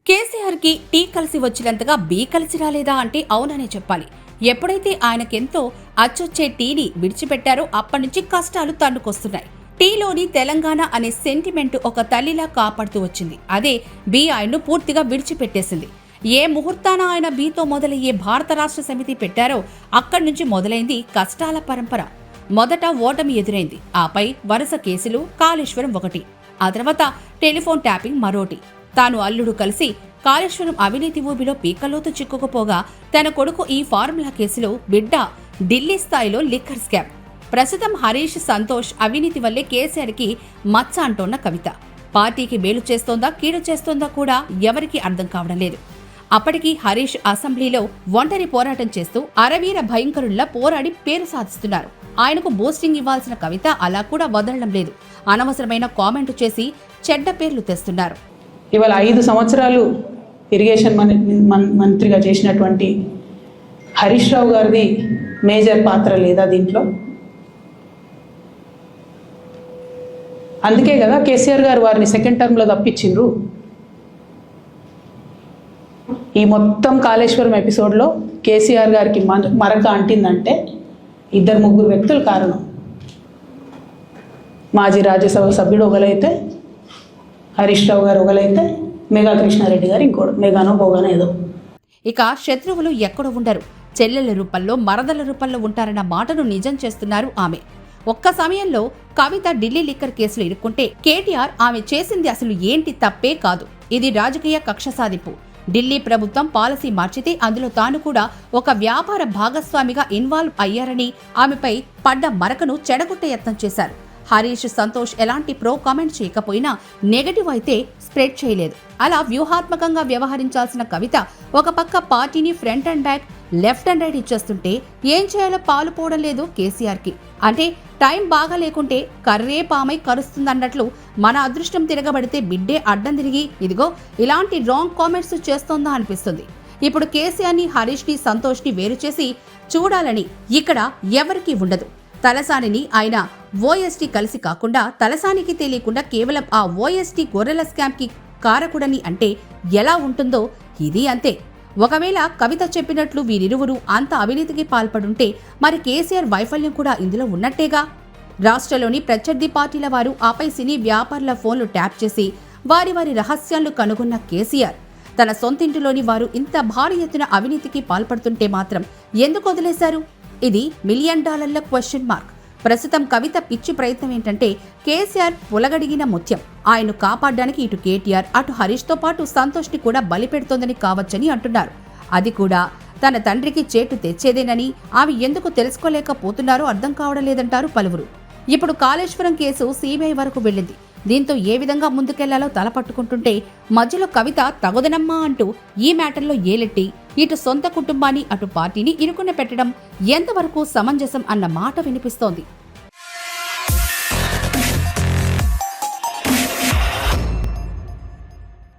కేసీఆర్కి టీ కలిసి వచ్చినంతగా బీ కలిసి రాలేదా అంటే అవుననే చెప్పాలి. ఎప్పుడైతే ఆయనకెంతో అచ్చొచ్చే టీని విడిచిపెట్టారో అప్పటి నుంచి కష్టాలు తన్నుకొస్తున్నాయి. టీలోని తెలంగాణ అనే సెంటిమెంట్ ఒక తల్లిలా కాపాడుతూ వచ్చింది. అదే బీ ఆయన్ను పూర్తిగా విడిచిపెట్టేసింది. ఏ ముహూర్తాన ఆయన బీతో మొదలయ్యే భారత రాష్ట్ర సమితి పెట్టారో అక్కడి నుంచి మొదలైంది కష్టాల పరంపర. మొదట ఓటమి ఎదురైంది, ఆపై వరుస కేసులు, కాళేశ్వరం ఒకటి, ఆ తర్వాత టెలిఫోన్ ట్యాపింగ్ మరోటి. తాను అల్లుడు కలిసి కాళేశ్వరం అవినీతి ఊబిలో పీకలోతు చిక్కుకుపోగా తన కొడుకు ఈ ఫార్ములా కేసులో, బిడ్డ ఢిల్లీ స్థాయిలో లిక్కర్ స్కామ్. ప్రస్తుతం హరీష్, సంతోష్ అవినీతి వల్లే కేసీఆర్కి మచ్చ అంటోన్న కవిత. పార్టీకి మేలు చేస్తోందా కీడు చేస్తోందా కూడా ఎవరికీ అర్థం కావడం లేదు. అప్పటికి హరీష్ అసెంబ్లీలో ఒంటరి పోరాటం చేస్తూ అరవీర భయంకరుల్లా పోరాడి పేరు సాధిస్తున్నారు. ఆయనకు బూస్టింగ్ ఇవ్వాల్సిన కవిత అలా కూడా వదలడం లేదు. అనవసరమైన కామెంటు చేసి చెడ్డ పేర్లు తెస్తున్నారు. ఇవాళ 5 సంవత్సరాలు ఇరిగేషన్ మంత్రిగా చేసినటువంటి హరీష్ రావు గారిది మేజర్ పాత్ర లేదా దీంట్లో? అందుకే కదా కేసీఆర్ గారు వారిని సెకండ్ టర్మ్లో తప్పించిండ్రు. ఈ మొత్తం కాళేశ్వరం ఎపిసోడ్లో కేసీఆర్ గారికి మరక అంటిందంటే 2-3 వ్యక్తులు కారణం. మాజీ రాజ్యసభ సభ్యుడు ఒకలైతే, హరీష్ రావు గారు ఒకలైతే, మేఘా కృష్ణారెడ్డి గారు ఇంకోడు, మేఘానో బోగానో ఏదో. ఇక శత్రువులు ఎక్కడ ఉండరు, చెల్లెల రూపంలో మరదల రూపంలో ఉంటారన్న మాటను నిజం చేస్తున్నారు ఆమె. ఒక్క సమయంలో కవిత ఢిల్లీ లిక్కర్ కేసులో ఇరుక్కుంటే కేటీఆర్ ఆమె చేసింది అసలు ఏంటి తప్పే కాదు, ఇది రాజకీయ కక్ష సాధింపు. ఢిల్లీ ప్రభుత్వం పాలసీ మార్చితే అందులో తాను కూడా ఒక వ్యాపార భాగస్వామిగా ఇన్వాల్వ్ అయ్యారని ఆమెపై పడ్డ మరకను చెడగొట్టే యత్నం చేశారు. హరీష్, సంతోష్ ఎలాంటి ప్రో కామెంట్ చేయకపోయినా నెగటివ్ అయితే స్ప్రెడ్ చేయలేదు. అలా వ్యూహాత్మకంగా వ్యవహరించాల్సిన కవిత ఒక పక్క పార్టీని front and back, left and right ఇచ్చేస్తుంటే ఏం చేయాలో పాలుపోవడం లేదు కేసీఆర్కి. అంటే టైం బాగా లేకుంటే కర్రే పామై కరుస్తుందన్నట్లు మన అదృష్టం తిరగబడితే బిడ్డే అడ్డం తిరిగి ఇదిగో ఇలాంటి రాంగ్ కామెంట్స్ చేస్తోందా అనిపిస్తుంది. ఇప్పుడు కేసీఆర్ని, హరీష్ని, సంతోష్ని వేరు చేసి చూడాలని ఇక్కడ ఎవరికీ ఉండదు. తలసానిని ఆయన ఓఎస్టీ కలిసి కాకుండా తలసానికి తెలియకుండా కేవలం ఆ ఓఎస్టీ గొర్రెల స్కామ్కి కారకుడని అంటే ఎలా ఉంటుందో ఇది అంతే. ఒకవేళ కవిత చెప్పినట్లు వీరిరువురు అంత అవినీతికి పాల్పడుంటే మరి కేసీఆర్ వైఫల్యం కూడా ఇందులో ఉన్నట్టేగా. రాష్ట్రంలోని ప్రత్యర్థి పార్టీల వారు, ఆపై సినీ వ్యాపారుల ఫోన్లు ట్యాప్ చేసి వారి వారి రహస్యాలను కనుగొన్న కేసీఆర్ తన సొంతింటిలోని వారు ఇంత భారీ ఎత్తున అవినీతికి పాల్పడుతుంటే మాత్రం ఎందుకు వదిలేశారు? ఇది $1 మిలియన్ క్వశ్చన్ మార్క్. ప్రస్తుతం కవిత పిచ్చి ప్రయత్నం ఏంటంటే కేసీఆర్ పులగడిగిన ముత్యం. ఆయన్ను కాపాడడానికి ఇటు కేటీఆర్, అటు హరీష్తో పాటు సంతోష్ని కూడా బలి పెడుతోందని కావచ్చని అంటున్నారు. అది కూడా తన తండ్రికి చేటు తెచ్చేదేనని ఆమె ఎందుకు తెలుసుకోలేకపోతున్నారో అర్థం కావడం లేదంటారు పలువురు. ఇప్పుడు కాళేశ్వరం కేసు సిబిఐ వరకు వెళ్ళింది. దీంతో ఏ విధంగా ముందుకెళ్లాలో తలపట్టుకుంటుంటే మధ్యలో కవిత తగుదనమ్మా అంటూ ఈ మ్యాటర్లో ఏలెట్టి ఇటు సొంత కుటుంబాన్ని, అటు పార్టీని ఇరుకున పెట్టడం ఎంతవరకు సమంజసం అన్న మాట వినిపిస్తోంది.